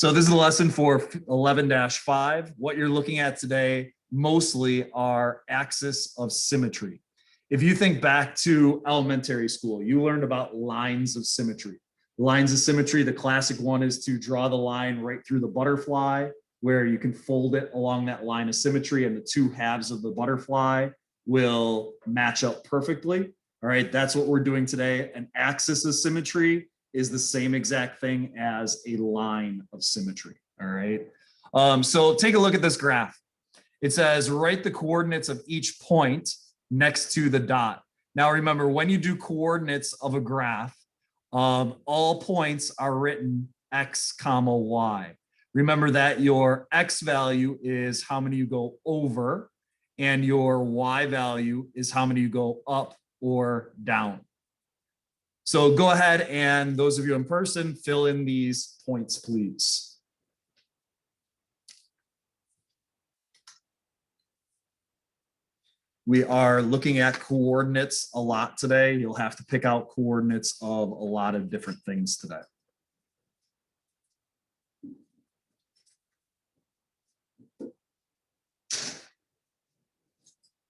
So this is a lesson for 11-5. What you're looking at today mostly are axis of symmetry. If you think back to elementary school, you learned about lines of symmetry. Lines of symmetry, the classic one is to draw the line right through the butterfly, where you can fold it along that line of symmetry and the two halves of the butterfly will match up perfectly. All right, that's what we're doing today. An axis of symmetry is the same exact thing as a line of symmetry. All right. So take a look at this graph. It says write the coordinates of each point next to the dot. Now remember, when you do coordinates of a graph, all points are written x comma y. Remember that your x value is how many you go over, and your y value is how many you go up or down. So go ahead, and those of you in person, fill in these points, please. We are looking at coordinates a lot today. You'll have to pick out coordinates of a lot of different things today.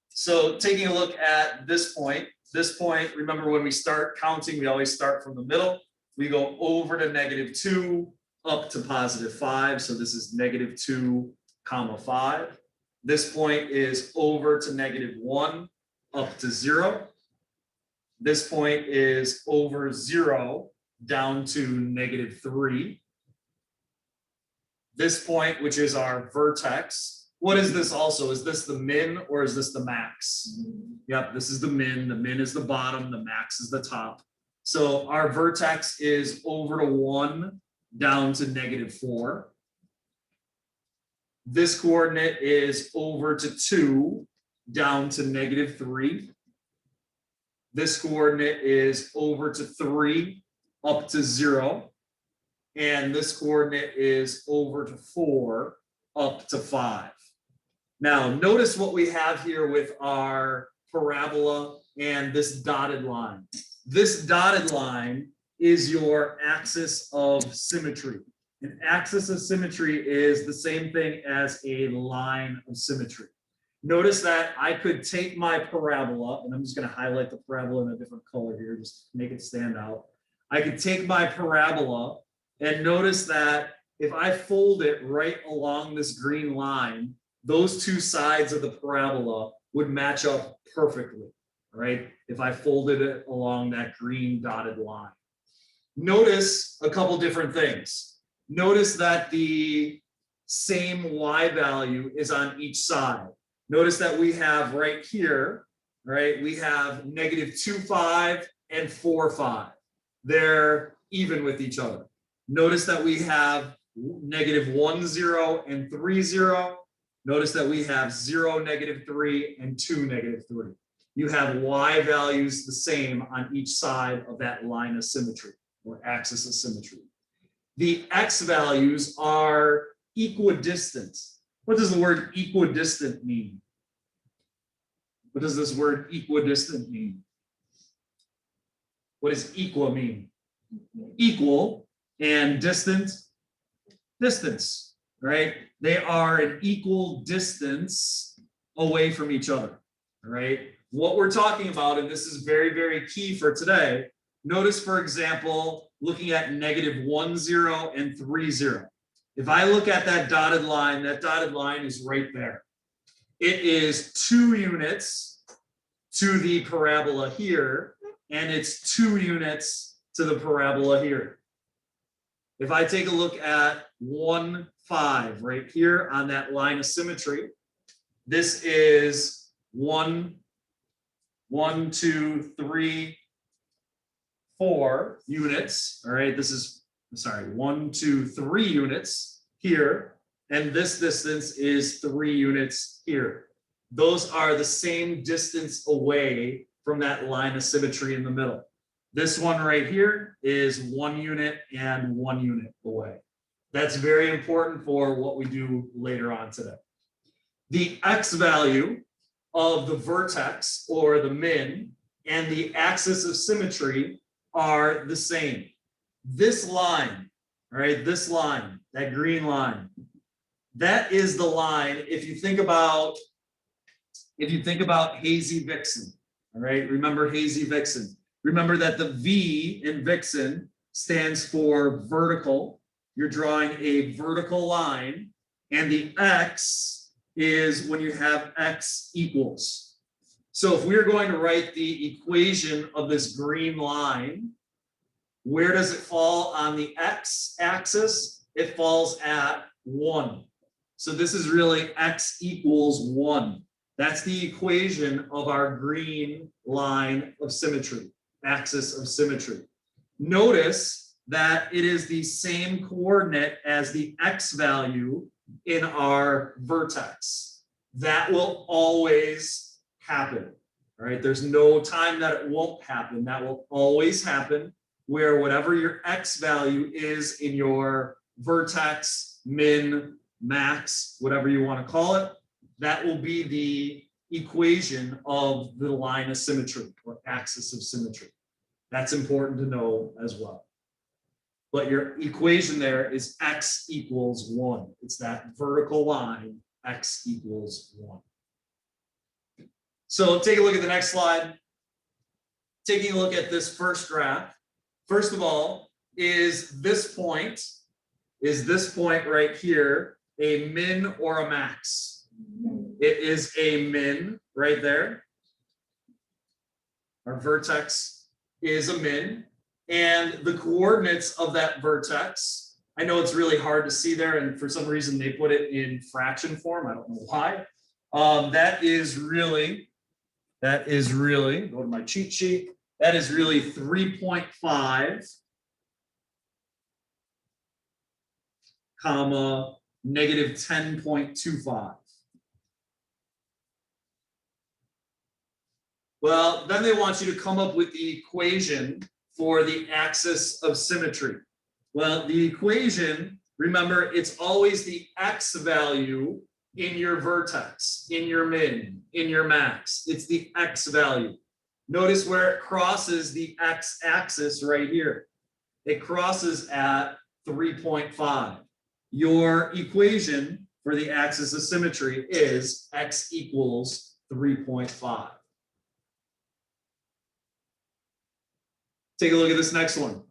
So taking a look at this point, remember when we start counting, we always start from the middle. We go over to -2, up to +5. So this is -2, 5. This point is over to -1, up to 0. This point is over 0, down to -3. This point, which is our vertex. What is this also? Is this the min or is this the max? Yep, this is the min. The min is the bottom, the max is the top. So our vertex is over to 1, down to -4. This coordinate is over to 2, down to -3. This coordinate is over to 3, up to 0. And this coordinate is over to 4, up to 5. Now, notice what we have here with our parabola and this dotted line. This dotted line is your axis of symmetry. An axis of symmetry is the same thing as a line of symmetry. Notice that I could take my parabola, and I'm just going to highlight the parabola in a different color here, just make it stand out. I could take my parabola and notice that if I fold it right along this green line, those two sides of the parabola would match up perfectly, right? If I folded it along that green dotted line. Notice a couple different things. Notice that the same y value is on each side. Notice that we have right here, right? We have -2,5 and 4,5. They're even with each other. Notice that we have -1,0 and 3,0. Notice that we have 0, -3, and 2, -3. You have y values the same on each side of that line of symmetry or axis of symmetry. The x values are equidistant. What does the word equidistant mean? What does this word equidistant mean? What does equa mean? Equal and distant, distance, right? They are an equal distance away from each other, right? What we're talking about, and this is very, very key for today, notice, for example, looking at -1,0 and 3,0. If I look at that dotted line is right there. It is 2 units to the parabola here, and it's 2 units to the parabola here. If I take a look at 1, 5 right here on that line of symmetry, this is 1, 2, 3, 4 units. All right, this is, sorry, 1, 2, 3 units here, and this distance is 3 units here. Those are the same distance away from that line of symmetry in the middle. This one right here is 1 unit and 1 unit away. That's very important for what we do later on today. The x value of the vertex or the min and the axis of symmetry are the same. This line, all right, this line that green line. That is the line. If you think about hazy vixen, all right, remember hazy vixen. Remember that the V in vixen stands for vertical. You're drawing a vertical line, and the X is when you have X equals. So if we're going to write the equation of this green line, where does it fall on the X axis? It falls at 1. So this is really X equals 1. That's the equation of our green line of symmetry, axis of symmetry. Notice that it is the same coordinate as the X value in our vertex. That will always happen. All right, there's no time that it won't happen. That will always happen, where whatever your X value is in your vertex, min, max, whatever you want to call it, that will be the equation of the line of symmetry or axis of symmetry. That's important to know as well. But your equation there is X equals 1. It's that vertical line, X equals 1. So take a look at the next slide. Taking a look at this first graph. First of all, is this point right here a min or a max? It is a min right there. Our vertex is a min. And the coordinates of that vertex, I know it's really hard to see there, and for some reason they put it in fraction form. I don't know why. That is really, go to my cheat sheet. That is really 3.5, comma, negative 10.25. Well, then they want you to come up with the equation for the axis of symmetry. Well, the equation, remember, it's always the X value in your vertex, in your min, in your max. It's the X value. Notice where it crosses the X axis right here. It crosses at 3.5. Your equation for the axis of symmetry is X equals 3.5. Take a look at this next one.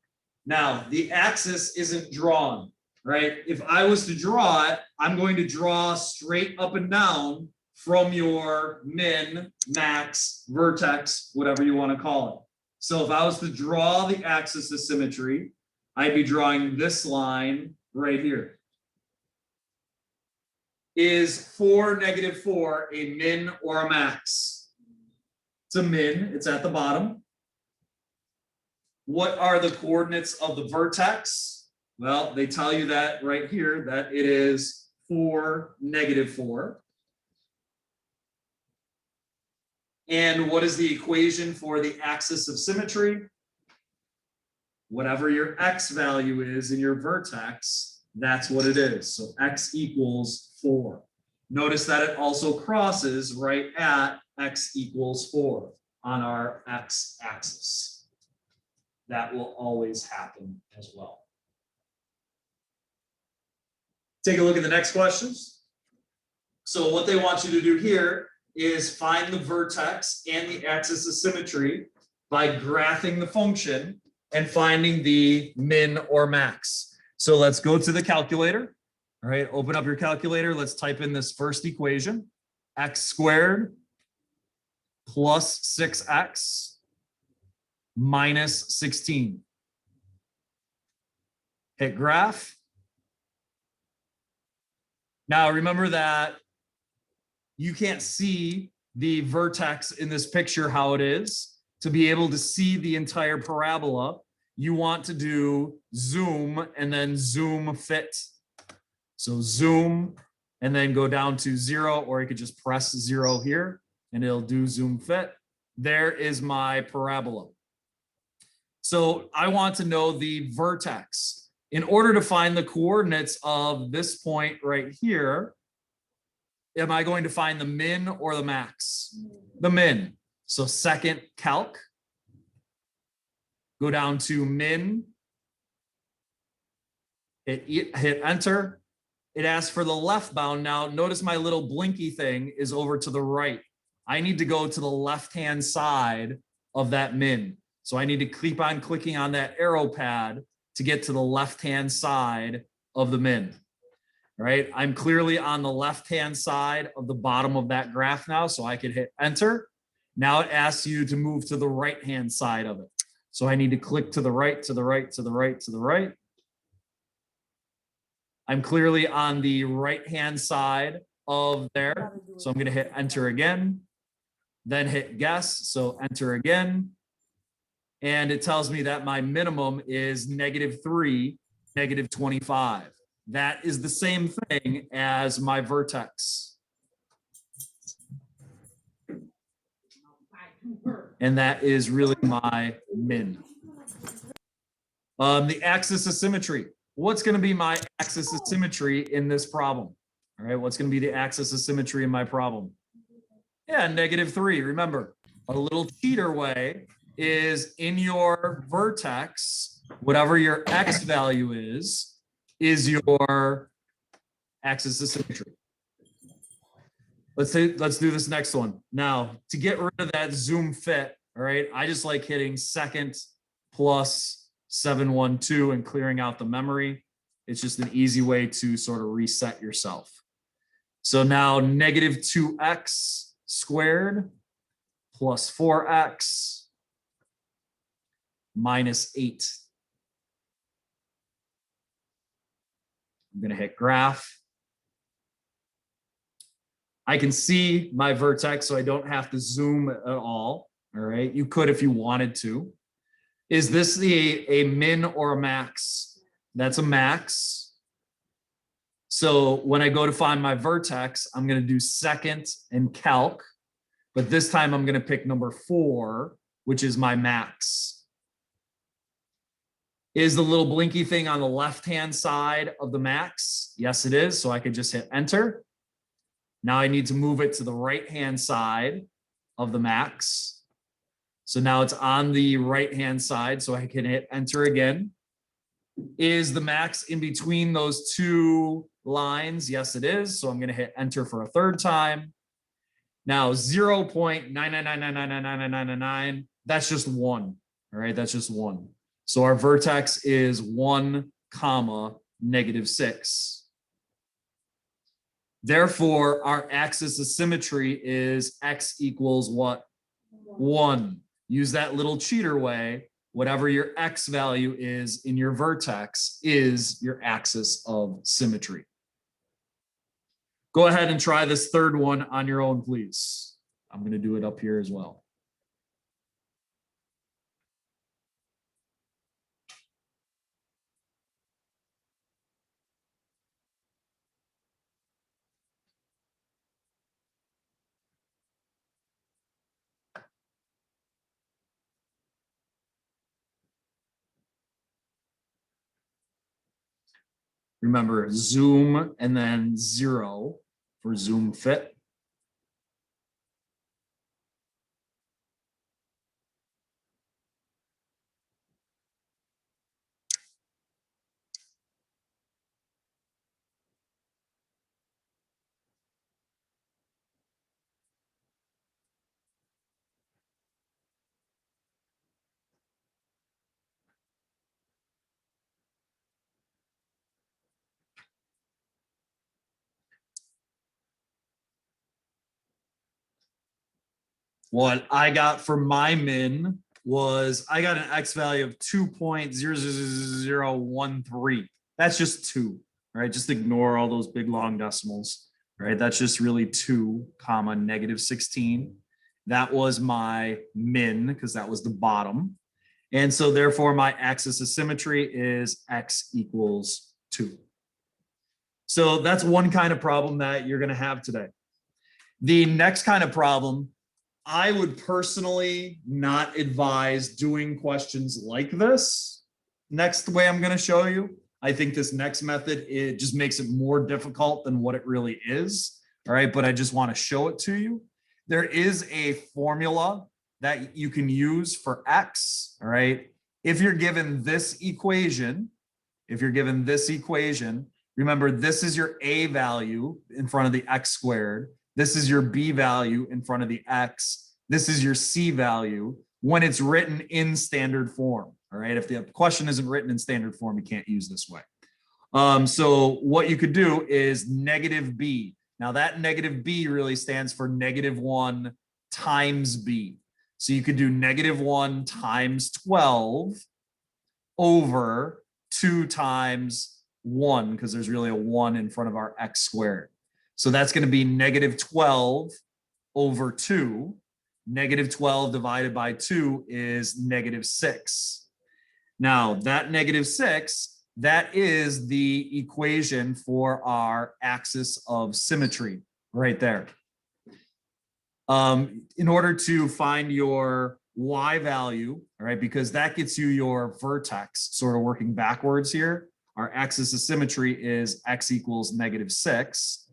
Now, the axis isn't drawn, right? If I was to draw it, I'm going to draw straight up and down from your min, max, vertex, whatever you want to call it. So if I was to draw the axis of symmetry, I'd be drawing this line right here. Is 4, negative 4 a min or a max? It's a min. It's at the bottom. What are the coordinates of the vertex? Well, they tell you that right here, that it is 4, negative 4. And what is the equation for the axis of symmetry? Whatever your X value is in your vertex, that's what it is. So X equals 4. Notice that it also crosses right at X equals 4 on our X axis. That will always happen as well. Take a look at the next questions. So what they want you to do here is find the vertex and the axis of symmetry by graphing the function and finding the min or max. So let's go to the calculator. All right, open up your calculator. Let's type in this first equation. X squared plus 6x minus 16. Hit graph. Now remember that you can't see the vertex in this picture how it is. To be able to see the entire parabola, you want to do zoom and then zoom fit. So zoom and then go down to 0, or you could just press 0 here and it'll do zoom fit. There is my parabola. So I want to know the vertex. In order to find the coordinates of this point right here, am I going to find the min or the max? The min. So second calc, go down to min hit enter. It asks for the left bound. Now notice my little blinky thing is over to the right. I need to go to the left-hand side of that min. So I need to keep on clicking on that arrow pad to get to the left-hand side of the min. Right? I'm clearly on the left-hand side of the bottom of that graph now, so I could hit enter. Now it asks you to move to the right-hand side of it. So I need to click to the right, to the right, to the right, to the right. I'm clearly on the right-hand side of there. So I'm going to hit enter again, then hit guess. So enter again. And it tells me that my minimum is -3, -25. That is the same thing as my vertex. And that is really my min. The axis of symmetry. What's going to be my axis of symmetry in this problem? All right, what's going to be the axis of symmetry in my problem? Yeah, -3. Remember, a little cheater way is in your vertex, whatever your x value is your axis of symmetry. Let's do this next one. Now, to get rid of that zoom fit, all right, I just like hitting second plus 712 and clearing out the memory. It's just an easy way to sort of reset yourself. So now -2x squared plus 4x minus 8. I'm going to hit graph. I can see my vertex, so I don't have to zoom at all. All right, you could if you wanted to. Is this a min or a max? That's a max. So when I go to find my vertex, I'm going to do second and calc, but this time I'm going to pick number 4, which is my max. Is the little blinky thing on the left-hand side of the max? Yes, it is. So I could just hit enter. Now I need to move it to the right-hand side of the max. So now it's on the right-hand side, so I can hit enter again. Is the max in between those two lines? Yes, it is. So I'm going to hit enter for a third time. Now 0.999999999, that's just 1. All right, that's just 1. So our vertex is 1, -6. Therefore, our axis of symmetry is x equals what? 1. Use that little cheater way. Whatever your x value is in your vertex is your axis of symmetry. Go ahead and try this third one on your own, please. I'm going to do it up here as well. Remember, zoom and then 0 for zoom fit. What I got for my min was I got an x value of 2.00013. That's just 2, right? Just ignore all those big long decimals, right? That's just really 2, -16. That was my min because that was the bottom. And so therefore my axis of symmetry is x equals 2. So that's one kind of problem that you're going to have today. The next kind of problem, I would personally not advise doing questions like this. Next way I'm going to show you. I think this next method, it just makes it more difficult than what it really is. All right, but I just want to show it to you. There is a formula that you can use for x. All right, if you're given this equation, if you're given this equation, remember this is your A value in front of the x squared. This is your B value in front of the x. This is your C value when it's written in standard form. All right. If the question isn't written in standard form, you can't use this way. So what you could do is negative B. Now that negative B really stands for -1 times B. So you could do -1 times 12 over 2 times 1, because there's really a 1 in front of our x squared. So that's going to be -12 over 2. -12 divided by 2 is -6. Now that -6, that is the equation for our axis of symmetry right there. In order to find your y value, all right, because that gets you your vertex, sort of working backwards here. Our axis of symmetry is x equals -6.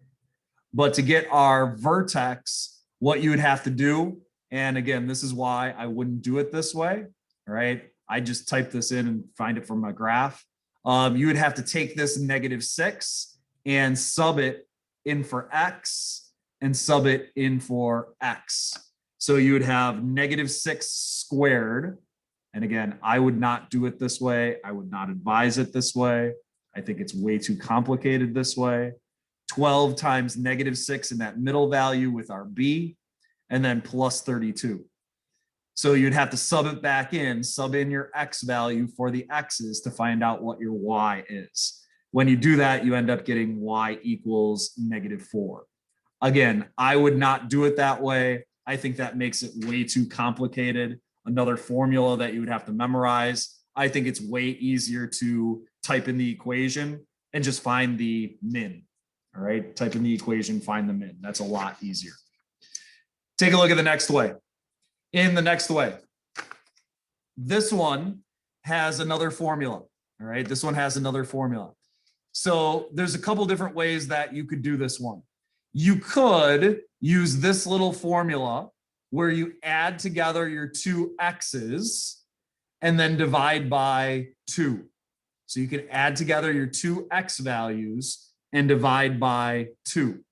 But to get our vertex, what you would have to do, and again, this is why I wouldn't do it this way, all right? I just type this in and find it from a graph. You would have to take this -6 and sub it in for x and sub it in for x. So you would have -6 squared. And again, I would not do it this way. I would not advise it this way. I think it's way too complicated this way. 12 times -6 in that middle value with our b, and then plus 32. So you'd have to sub it back in, sub in your x value for the x's to find out what your y is. When you do that, you end up getting y equals -4. Again, I would not do it that way. I think that makes it way too complicated. Another formula that you would have to memorize. I think it's way easier to type in the equation and just find the min. All right, type in the equation, find the min. That's a lot easier. Take a look at the next way. In the next way, this one has another formula. All right, this one has another formula. So there's a couple different ways that you could do this one. You could use this little formula where you add together your two x's and then divide by 2. So you can add together your two x values and divide by 2.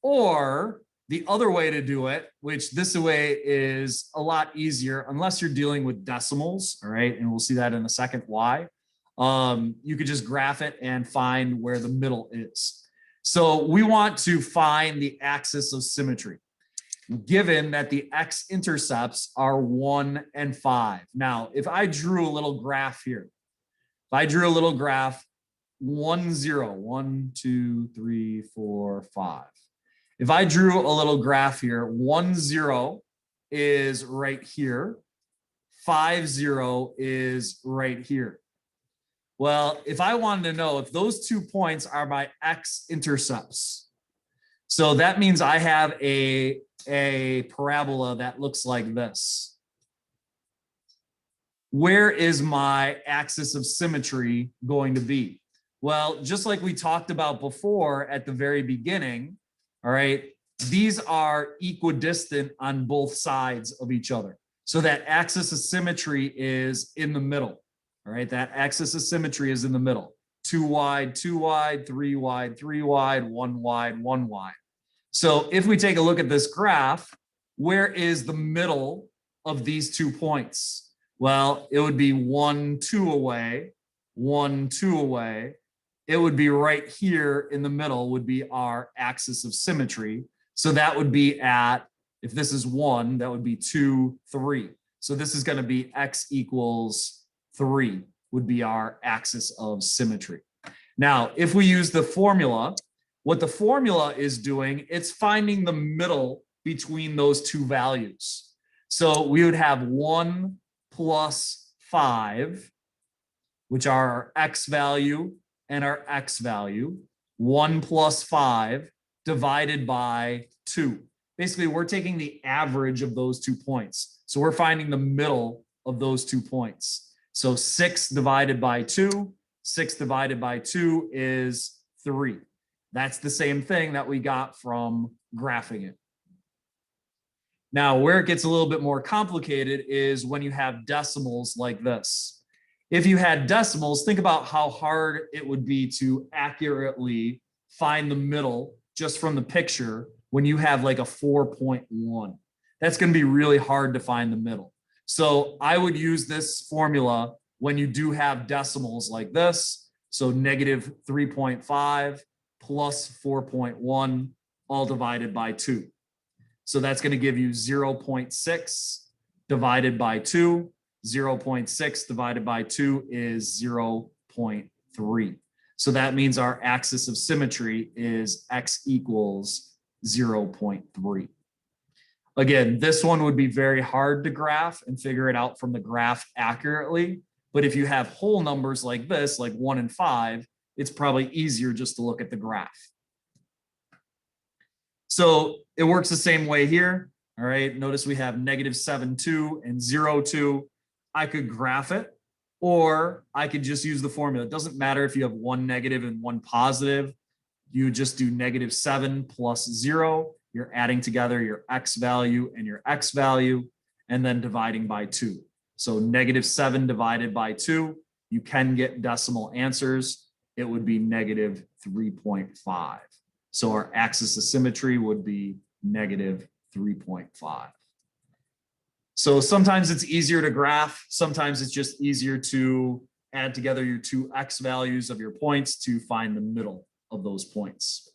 Or the other way to do it, which this way is a lot easier, unless you're dealing with decimals, all right, and we'll see that in a second why. You could just graph it and find where the middle is. So we want to find the axis of symmetry, given that the x-intercepts are 1 and 5. Now, if I drew a little graph here, if I drew a little graph, 1, 0, 1, 2, 3, 4, 5. If I drew a little graph here, 1, 0 is right here. 5, 0 is right here. Well, if I wanted to know if those 2 points are my x-intercepts, so that means I have a parabola that looks like this. Where is my axis of symmetry going to be? Well, just like we talked about before at the very beginning, all right, these are equidistant on both sides of each other. So that axis of symmetry is in the middle. All right, that axis of symmetry is in the middle. 2 wide, 2 wide, 3 wide, 3 wide, 1 wide, 1 wide. So if we take a look at this graph, where is the middle of these 2 points? Well, it would be 1, 2 away, 1, 2 away. It would be right here in the middle would be our axis of symmetry. So that would be at, if this is 1, that would be 2, 3. So this is going to be x equals 3 would be our axis of symmetry. Now, if we use the formula, what the formula is doing, it's finding the middle between those 2 values. So we would have 1 plus 5, which are our x value and our x value. 1 plus 5 divided by 2. Basically, we're taking the average of those 2 points. So we're finding the middle of those 2 points. So 6 divided by 2, 6 divided by 2 is 3. That's the same thing that we got from graphing it. Now, where it gets a little bit more complicated is when you have decimals like this. If you had decimals, think about how hard it would be to accurately find the middle just from the picture when you have like a 4.1. That's going to be really hard to find the middle. So I would use this formula when you do have decimals like this. So negative 3.5 plus 4.1 all divided by 2. So that's going to give you 0.6 divided by 2. 0.6 divided by 2 is 0.3. So that means our axis of symmetry is x equals 0.3. Again, this one would be very hard to graph and figure it out from the graph accurately. But if you have whole numbers like this, like 1 and 5, it's probably easier just to look at the graph. So it works the same way here. All right, notice we have negative 7, 2 and 0, 2. I could graph it, or I could just use the formula. It doesn't matter if you have one negative and one positive. You just do negative 7 plus 0. You're adding together your x value and your x value, and then dividing by 2. So negative 7 divided by 2, you can get decimal answers. It would be negative 3.5. So our axis of symmetry would be negative 3.5. So sometimes it's easier to graph. Sometimes it's just easier to add together your two x values of your points to find the middle of those points.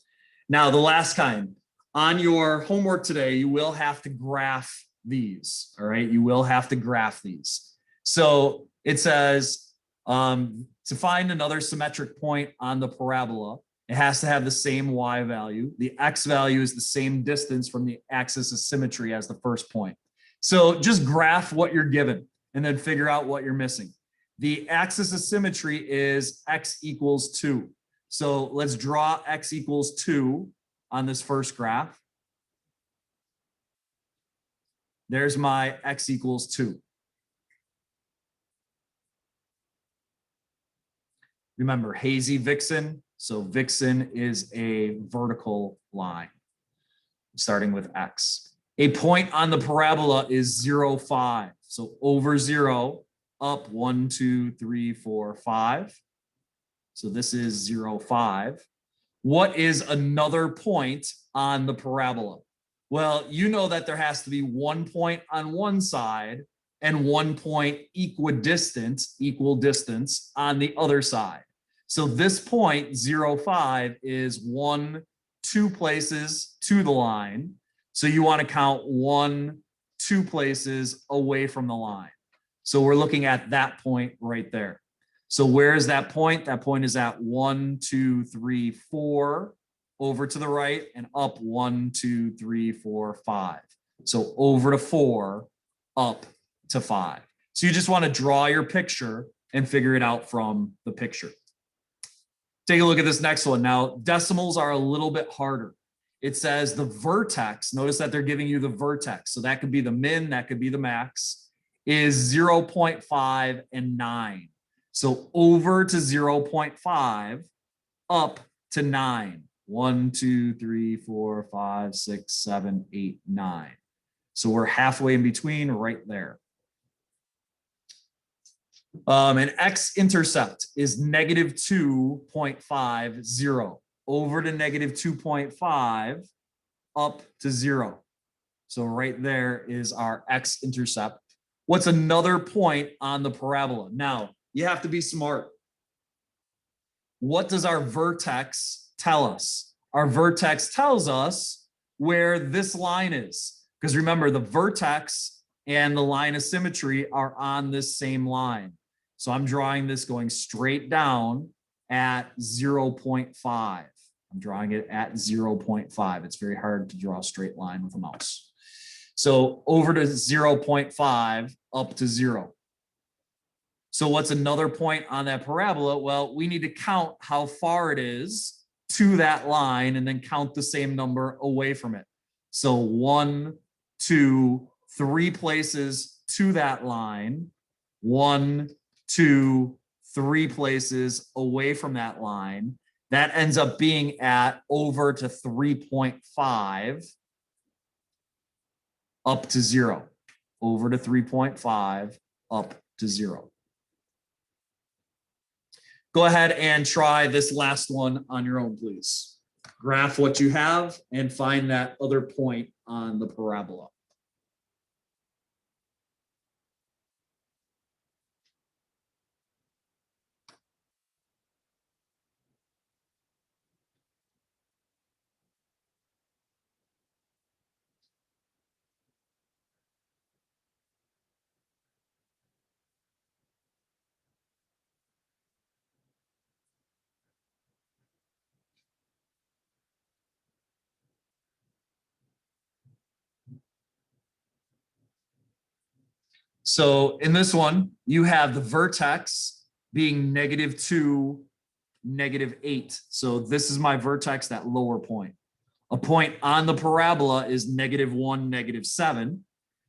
Now, the last kind. On your homework today, you will have to graph these, all right? You will have to graph these. So it says to find another symmetric point on the parabola, it has to have the same y value. The x value is the same distance from the axis of symmetry as the first point. So just graph what you're given and then figure out what you're missing. The axis of symmetry is x equals 2. So let's draw x equals 2 on this first graph. There's my x equals 2. Remember, hazy vixen. So vixen is a vertical line, starting with x. A point on the parabola is 0, 5. So over 0, up 1, 2, 3, 4, 5. So this is 0, 5. What is another point on the parabola? Well, you know that there has to be 1 point on one side and 1 point equal distance on the other side. So this point, 0, 5, is 1, 2 places to the line. So you want to count 1, 2 places away from the line. So we're looking at that point right there. So where is that point? That point is at 1, 2, 3, 4 over to the right and up 1, 2, 3, 4, 5. So over to 4, up to 5. So you just want to draw your picture and figure it out from the picture. Take a look at this next one. Now, decimals are a little bit harder. It says the vertex, notice that they're giving you the vertex. So that could be the min, that could be the max, is 0.5 and 9. So over to 0.5, up to 9. 1, 2, 3, 4, 5, 6, 7, 8, 9. So we're halfway in between right there. An x-intercept is negative 2.50 over to negative 2.5 up to 0. So right there is our x-intercept. What's another point on the parabola? Now, you have to be smart. What does our vertex tell us? Our vertex tells us where this line is. Because remember, the vertex and the line of symmetry are on this same line. So I'm drawing this going straight down at 0.5. I'm drawing it at 0.5. It's very hard to draw a straight line with a mouse. So over to 0.5, up to 0. So what's another point on that parabola? Well, we need to count how far it is to that line and then count the same number away from it. So 1, 2, 3 places to that line. 1, 2, 3 places away from that line. That ends up being at over to 3.5 up to 0. Over to 3.5 up to 0. Go ahead and try this last one on your own, please. Graph what you have and find that other point on the parabola. So in this one, you have the vertex being -2, -8. So this is my vertex, that lower point. A point on the parabola is -1, -7.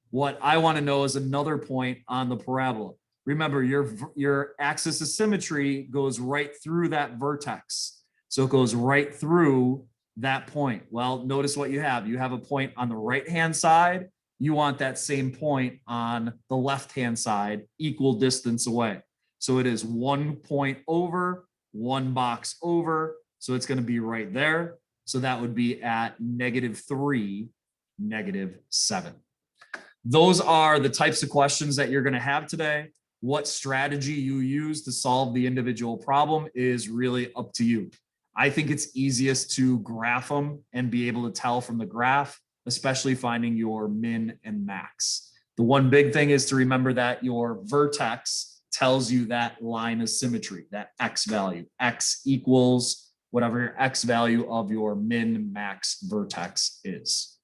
What I want to know is another point on the parabola. Remember, your axis of symmetry goes right through that vertex. So it goes right through that point. Well, notice what you have. You have a point on the right-hand side. You want that same point on the left-hand side, equal distance away. So it is 1 point over, 1 box over. So it's going to be right there. So that would be at -3, -7. Those are the types of questions that you're going to have today. What strategy you use to solve the individual problem is really up to you. I think it's easiest to graph them and be able to tell from the graph, especially finding your min and max. The one big thing is to remember that your vertex tells you that line of symmetry, that x value. X equals whatever your x value of your min max vertex is.